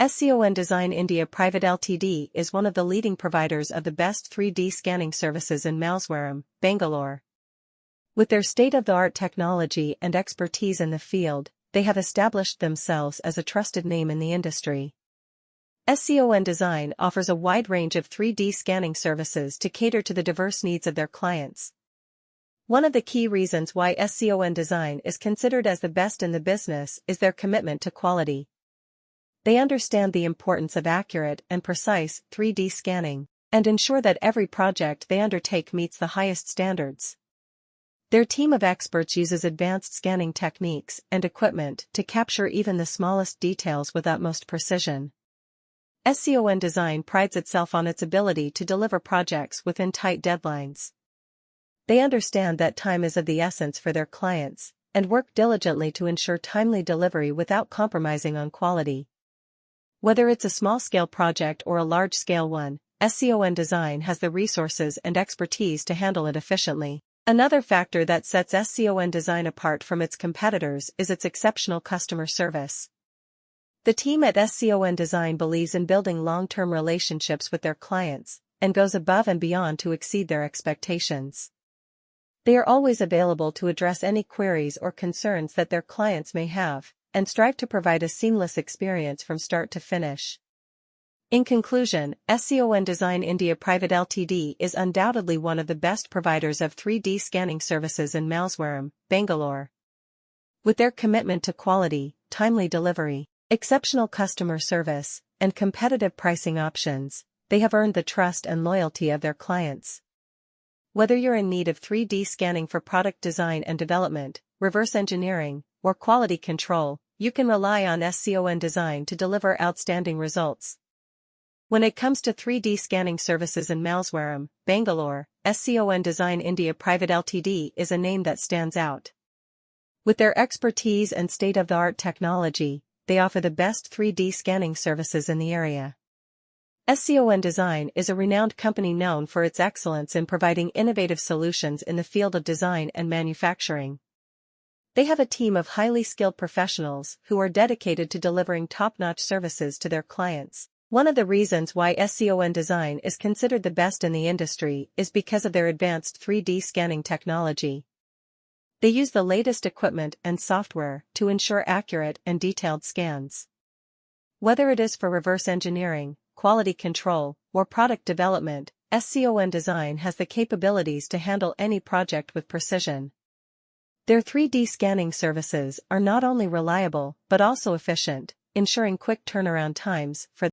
SCON Design India Private Ltd is one of the leading providers of the best 3D scanning services in Malleswaram, Bangalore. With their state-of-the-art technology and expertise in the field, they have established themselves as a trusted name in the industry. SCON Design offers a wide range of 3D scanning services to cater to the diverse needs of their clients. One of the key reasons why SCON Design is considered as the best in the business is their commitment to quality. They understand the importance of accurate and precise 3D scanning, and ensure that every project they undertake meets the highest standards. Their team of experts uses advanced scanning techniques and equipment to capture even the smallest details with utmost precision. SCON Design prides itself on its ability to deliver projects within tight deadlines. They understand that time is of the essence for their clients, and work diligently to ensure timely delivery without compromising on quality. Whether it's a small-scale project or a large-scale one, SCON Design has the resources and expertise to handle it efficiently. Another factor that sets SCON Design apart from its competitors is its exceptional customer service. The team at SCON Design believes in building long-term relationships with their clients, and goes above and beyond to exceed their expectations. They are always available to address any queries or concerns that their clients may have, and strive to provide a seamless experience from start to finish. In conclusion, SCON Design India Private Ltd is undoubtedly one of the best providers of 3D scanning services in Malleswaram, Bangalore. With their commitment to quality, timely delivery, exceptional customer service, and competitive pricing options, they have earned the trust and loyalty of their clients. Whether you're in need of 3D scanning for product design and development, reverse engineering, or quality control, you can rely on SCON Design to deliver outstanding results. When it comes to 3D scanning services in Malleswaram, Bangalore, SCON Design India Private Ltd is a name that stands out. With their expertise and state-of-the-art technology, they offer the best 3D scanning services in the area. SCON Design is a renowned company known for its excellence in providing innovative solutions in the field of design and manufacturing. They have a team of highly skilled professionals who are dedicated to delivering top-notch services to their clients. One of the reasons why SCON Design is considered the best in the industry is because of their advanced 3D scanning technology. They use the latest equipment and software to ensure accurate and detailed scans. Whether it is for reverse engineering, quality control, or product development, SCON Design has the capabilities to handle any project with precision. Their 3D scanning services are not only reliable but also efficient, ensuring quick turnaround times for